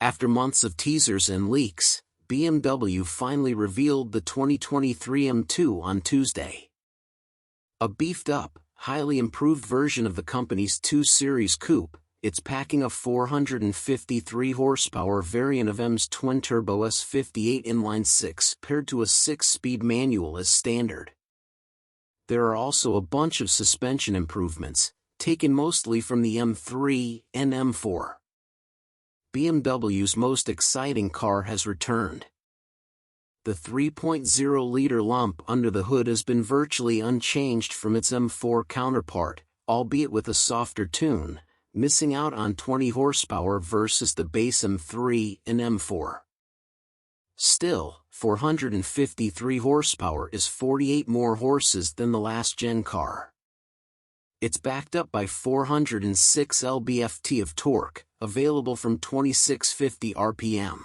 After months of teasers and leaks, BMW finally revealed the 2023 M2 on Tuesday. A beefed-up, highly improved version of the company's 2 Series coupe, it's packing a 453 horsepower variant of M's twin-turbo S58 inline-six paired to a 6-speed manual as standard. There are also a bunch of suspension improvements, taken mostly from the M3 and M4. BMW's most exciting car has returned. The 3.0-liter lump under the hood has been virtually unchanged from its M4 counterpart, albeit with a softer tune, missing out on 20 horsepower versus the base M3 and M4. Still, 453 horsepower is 48 more horses than the last-gen car. It's backed up by 406 lb-ft of torque, available from 2650 rpm.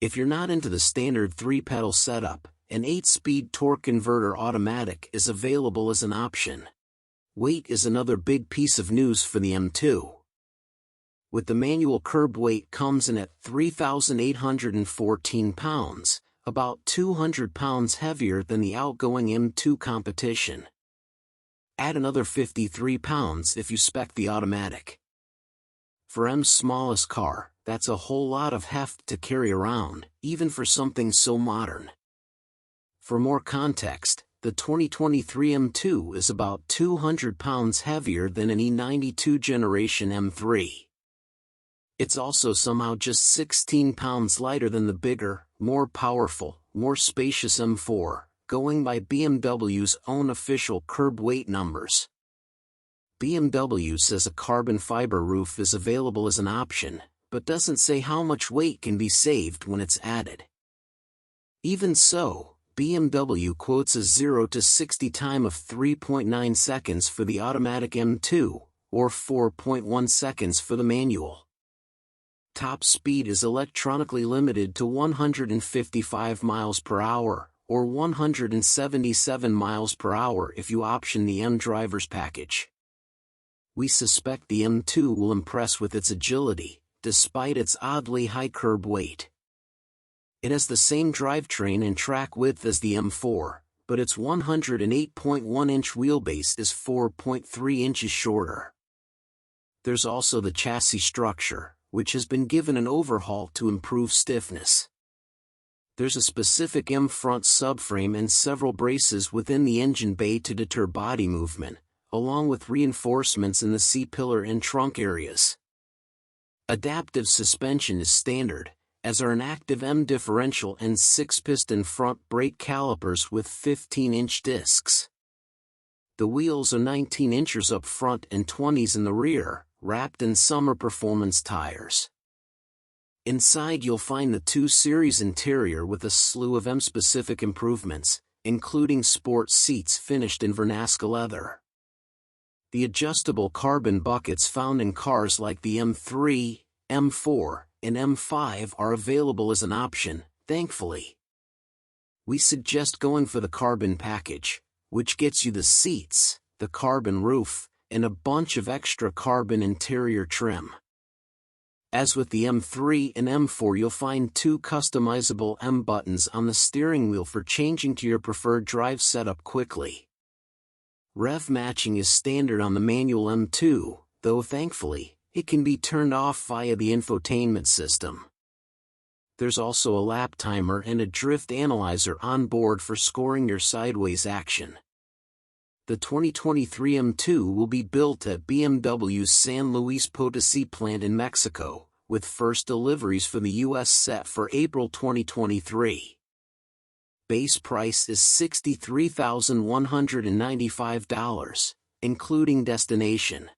If you're not into the standard 3-pedal setup, an 8-speed torque converter automatic is available as an option. Weight is another big piece of news for the M2. With the manual curb weight comes in at 3,814 pounds, about 200 pounds heavier than the outgoing M2 competition. Add another 53 pounds if you spec the automatic. For M's smallest car, that's a whole lot of heft to carry around, even for something so modern. For more context, the 2023 M2 is about 200 pounds heavier than an E92 generation M3. It's also somehow just 16 pounds lighter than the bigger, more powerful, more spacious M4, going by BMW's own official curb weight numbers. BMW says a carbon fiber roof is available as an option, but doesn't say how much weight can be saved when it's added. Even so, BMW quotes a 0 to 60 time of 3.9 seconds for the automatic M2, or 4.1 seconds for the manual. Top speed is electronically limited to 155 miles per hour, or 177 miles per hour if you option the M Drivers package. We suspect the M2 will impress with its agility, despite its oddly high curb weight. It has the same drivetrain and track width as the M4, but its 108.1-inch wheelbase is 4.3 inches shorter. There's also the chassis structure, which has been given an overhaul to improve stiffness. There's a specific M front subframe and several braces within the engine bay to deter body movement, along with reinforcements in the C-pillar and trunk areas. Adaptive suspension is standard, as are an active M differential and 6-piston front brake calipers with 15-inch discs. The wheels are 19 inches up front and 20s in the rear, wrapped in summer performance tires. Inside you'll find the 2 Series interior with a slew of M-specific improvements, including sport seats finished in Vernasca leather. The adjustable carbon buckets found in cars like the M3, M4, and M5 are available as an option, thankfully. We suggest going for the carbon package, which gets you the seats, the carbon roof, and a bunch of extra carbon interior trim. As with the M3 and M4, you'll find 2 customizable M buttons on the steering wheel for changing to your preferred drive setup quickly. Rev matching is standard on the manual M2, though thankfully, it can be turned off via the infotainment system. There's also a lap timer and a drift analyzer on board for scoring your sideways action. The 2023 M2 will be built at BMW's San Luis Potosí plant in Mexico, with first deliveries for the US set for April 2023. Base price is $63,195, including destination.